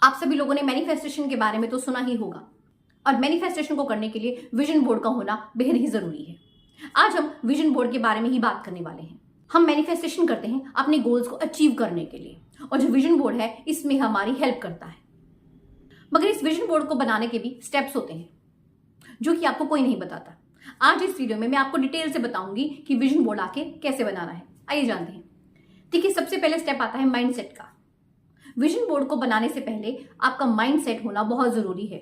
आप सभी लोगों ने मैनिफेस्टेशन के बारे में तो सुना ही होगा, और मैनिफेस्टेशन को करने के लिए विजन बोर्ड का होना बेहद ही जरूरी है। आज हम विजन बोर्ड के बारे में ही बात करने वाले हैं। हम मैनिफेस्टेशन करते हैं अपने गोल्स को अचीव करने के लिए, और जो विजन बोर्ड है इसमें हमारी हेल्प करता है। मगर इस विजन बोर्ड को बनाने के भी स्टेप्स होते हैं जो कि आपको कोई नहीं बताता। आज इस वीडियो में मैं आपको डिटेल से बताऊंगी कि विजन बोर्ड आके कैसे बनाना है। आइए जानते हैं। देखिए, सबसे पहले स्टेप आता है माइंडसेट का। विजन बोर्ड को बनाने से पहले आपका माइंडसेट होना बहुत जरूरी है।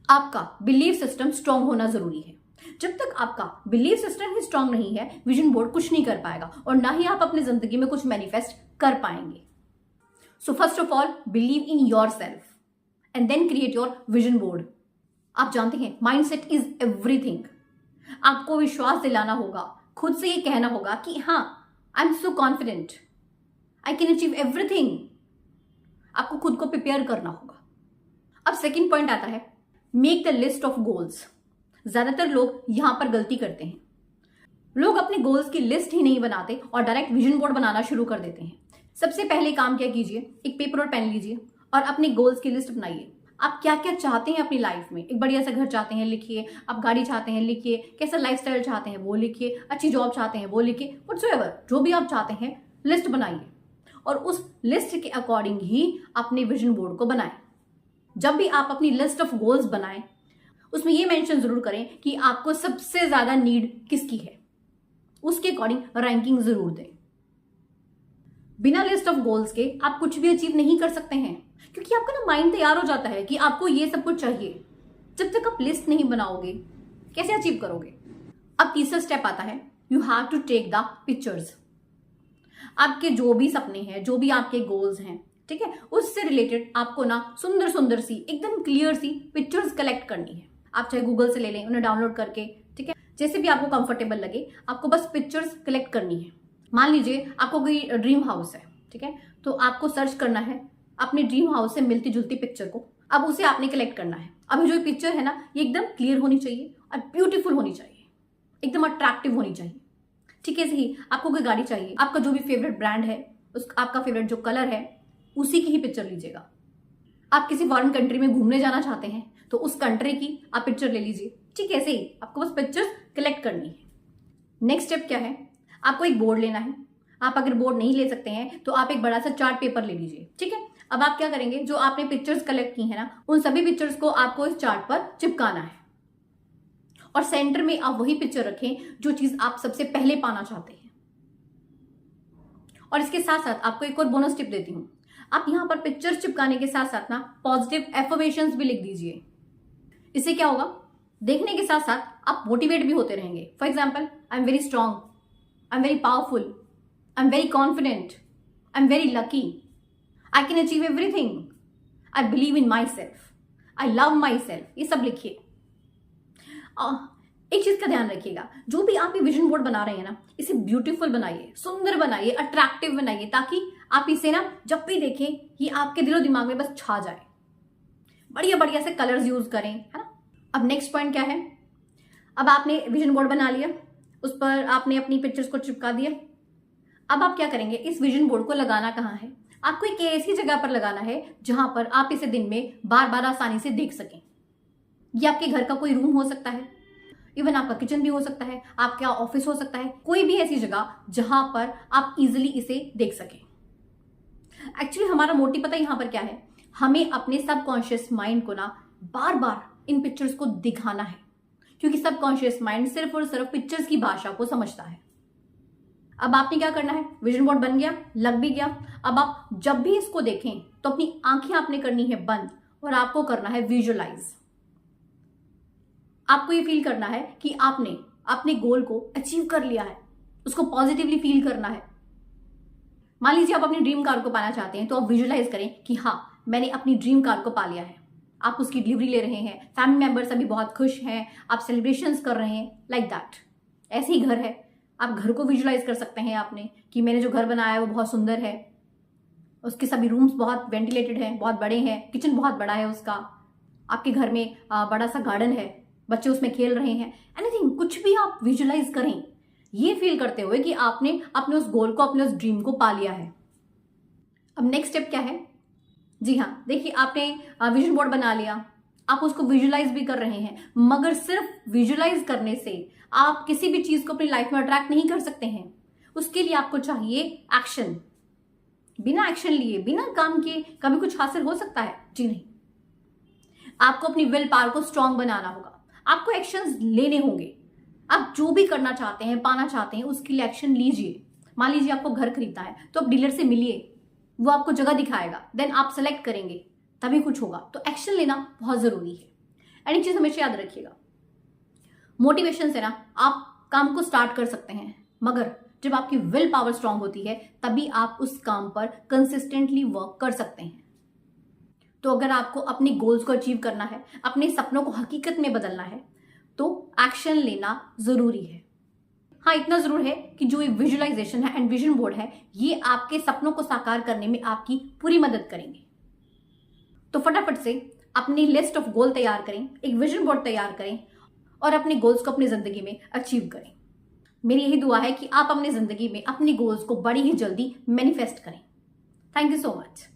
आपका बिलीफ सिस्टम स्ट्रांग होना जरूरी है। जब तक आपका बिलीफ सिस्टम ही स्ट्रांग नहीं है, विजन बोर्ड कुछ नहीं कर पाएगा और ना ही आप अपनी जिंदगी में कुछ मैनिफेस्ट कर पाएंगे। So first of all, believe in yourself and then create your vision board. आप जानते हैं, माइंडसेट इज एवरीथिंग। आपको विश्वास दिलाना होगा, खुद से ये कहना होगा कि हाँ, I am so confident, I can achieve everything. आपको खुद को प्रिपेयर करना होगा। अब सेकंड पॉइंट आता है, make the list of goals. ज्यादातर लोग यहां पर गलती करते हैं। लोग अपने गोल्स की लिस्ट ही नहीं बनाते और डायरेक्ट विजन बोर्ड बनाना शुरू कर देते हैं। सबसे पहले काम क्या कीजिए, एक पेपर और पेन लीजिए और अपने गोल्स की लिस्ट बनाइए। आप क्या क्या चाहते हैं अपनी लाइफ में। एक बढ़िया सा घर चाहते हैं, लिखिए। आप गाड़ी चाहते हैं, लिखिए। कैसा लाइफस्टाइल चाहते हैं, वो लिखिए। अच्छी जॉब चाहते हैं, वो लिखिए। व्हाटसोएवर, जो भी आप चाहते हैं, लिस्ट बनाइए और उस लिस्ट के अकॉर्डिंग ही अपने विजन बोर्ड को बनाएं। जब भी आप अपनी लिस्ट ऑफ गोल्स बनाएं, उसमें ये मेंशन जरूर करें कि आपको सबसे ज्यादा नीड किसकी है। उसके अकॉर्डिंग रैंकिंग जरूर दें। बिना लिस्ट ऑफ गोल्स के आप कुछ भी अचीव नहीं कर सकते हैं, क्योंकि आपका ना माइंड तैयार हो जाता है कि आपको ये सब कुछ चाहिए। जब तक आप लिस्ट नहीं बनाओगे, कैसे अचीव करोगे। अब तीसरा स्टेप आता है, you have to take the pictures. आपके जो भी सपने हैं, जो भी आपके गोल्स हैं, ठीक है, उससे रिलेटेड आपको ना सुंदर सुंदर सी, एकदम क्लियर सी पिक्चर्स कलेक्ट करनी है। आप चाहे गूगल से ले लें, उन्हें डाउनलोड करके, ठीक है, जैसे भी आपको कंफर्टेबल लगे, आपको बस पिक्चर्स कलेक्ट करनी है। मान लीजिए आपको कोई ड्रीम हाउस है, ठीक है, तो आपको सर्च करना है अपने ड्रीम हाउस से मिलती जुलती पिक्चर को। अब उसे आपने कलेक्ट करना है। अभी जो पिक्चर है ना, ये एकदम क्लियर होनी चाहिए और ब्यूटीफुल होनी चाहिए, एकदम अट्रैक्टिव होनी चाहिए। ठीक है, ही आपको कोई गाड़ी चाहिए, आपका जो भी फेवरेट ब्रांड है, आपका फेवरेट जो कलर है, उसी की ही पिक्चर लीजिएगा। आप किसी फॉरेन कंट्री में घूमने जाना चाहते हैं तो उस कंट्री की आप पिक्चर ले लीजिए। ठीक है, ऐसे ही आपको बस पिक्चर्स कलेक्ट करनी है। नेक्स्ट स्टेप क्या है, आपको एक बोर्ड लेना है। आप अगर बोर्ड नहीं ले सकते हैं तो आप एक बड़ा सा चार्ट पेपर ले लीजिए। ठीक है, अब आप क्या करेंगे, जो आपने पिक्चर्स कलेक्ट की है ना, उन सभी पिक्चर्स को आपको इस चार्ट पर चिपकाना है और सेंटर में आप वही पिक्चर रखें जो चीज आप सबसे पहले पाना चाहते हैं। और इसके साथ साथ आपको एक और बोनस टिप देती हूं। आप यहां पर पिक्चर्स चिपकाने के साथ साथ ना पॉजिटिव एफर्मेशंस भी लिख दीजिए। इससे क्या होगा, देखने के साथ साथ आप मोटिवेट भी होते रहेंगे। For example, I am very strong, I am very powerful, I am very confident, I am very lucky, I can achieve everything, I believe in my self, I love my self. ये सब लिखिए। एक चीज का ध्यान रखिएगा, जो भी आप ये विजन बोर्ड बना रहे हैं ना, इसे ब्यूटीफुल बनाइए, सुंदर बनाइए, अट्रैक्टिव बनाइए, ताकि आप इसे ना जब भी देखें ये आपके दिलो दिमाग में बस छा जाए। बढ़िया बढ़िया से कलर्स यूज करें, है ना। अब नेक्स्ट पॉइंट क्या है, अब आपने विजन बोर्ड बना लिया, उस पर आपने अपनी पिक्चर्स को चिपका दिया। अब आप क्या करेंगे, इस विजन बोर्ड को लगाना कहाँ है, आपको एक ऐसी जगह पर लगाना है जहां पर आप इसे दिन में बार बार आसानी से देख सकें। ये आपके घर का कोई रूम हो सकता है, इवन आपका किचन भी हो सकता है, आपका ऑफिस हो सकता है, कोई भी ऐसी जगह जहां पर आप इजिली इसे देख सकें। एक्चुअली हमारा मोटिव पता है यहां पर क्या है, हमें अपने सबकॉन्शियस माइंड को ना बार बार इन पिक्चर्स को दिखाना है, क्योंकि सबकॉन्शियस माइंड सिर्फ और सिर्फ पिक्चर्स की भाषा को समझता है। अब आपने क्या करना है, विजन बोर्ड बन गया, लग भी गया। अब आप जब भी इसको देखें तो अपनी आंखें आपने करनी है बंद और आपको करना है विजुअलाइज। आपको ये फील करना है कि आपने अपने गोल को अचीव कर लिया है, उसको पॉजिटिवली फील करना है। मान लीजिए आप अपनी ड्रीम कार को पाना चाहते हैं, तो आप विजुअलाइज करें कि हाँ, मैंने अपनी ड्रीम कार को पा लिया है। आप उसकी डिलीवरी ले रहे हैं, फैमिली मेंबर्स अभी बहुत खुश हैं, आप सेलिब्रेशंस कर रहे हैं, लाइक दैट। ऐसे ही घर है, आप घर को विजुअलाइज कर सकते हैं आपने कि मैंने जो घर बनाया है वो बहुत सुंदर है, उसके सभी रूम्स बहुत वेंटिलेटेड हैं, बहुत बड़े हैं, किचन बहुत बड़ा है उसका, आपके घर में बड़ा सा गार्डन है, बच्चे उसमें खेल रहे हैं। एनीथिंग, कुछ भी आप विजुअलाइज करें, ये फील करते हुए कि आपने अपने उस गोल को, अपने उस ड्रीम को पा लिया है। अब नेक्स्ट स्टेप क्या है, जी हाँ, देखिए आपने विजन बोर्ड बना लिया, आप उसको विजुलाइज भी कर रहे हैं, मगर सिर्फ विजुलाइज करने से आप किसी भी चीज को अपनी लाइफ में अट्रैक्ट नहीं कर सकते हैं। उसके लिए आपको चाहिए एक्शन। बिना एक्शन लिए, बिना काम किए कभी कुछ हासिल हो सकता है? जी नहीं। आपको अपनी विल पावर को स्ट्रांग बनाना होगा, आपको एक्शंस लेने होंगे। आप जो भी करना चाहते हैं, पाना चाहते हैं, उसके लिए एक्शन लीजिए। मान लीजिए आपको घर खरीदना है, तो आप डीलर से मिलिए, वो आपको जगह दिखाएगा, देन आप सेलेक्ट करेंगे, तभी कुछ होगा। तो एक्शन लेना बहुत जरूरी है। एंड एक चीज हमेशा याद रखिएगा, मोटिवेशन से ना आप काम को स्टार्ट कर सकते हैं, मगर जब आपकी विल पावर स्ट्रांग होती है तभी आप उस काम पर कंसिस्टेंटली वर्क कर सकते हैं। तो अगर आपको अपने गोल्स को अचीव करना है, अपने सपनों को हकीकत में बदलना है, तो एक्शन लेना जरूरी है। हाँ, इतना जरूर है कि जो ये विजुअलाइजेशन है एंड विजन बोर्ड है, ये आपके सपनों को साकार करने में आपकी पूरी मदद करेंगे। तो फटाफट से अपनी लिस्ट ऑफ गोल तैयार करें, एक विजन बोर्ड तैयार करें और अपने गोल्स को अपनी जिंदगी में अचीव करें। मेरी यही दुआ है कि आप अपनी जिंदगी में अपने गोल्स को बड़ी ही जल्दी मैनिफेस्ट करें। Thank you so much.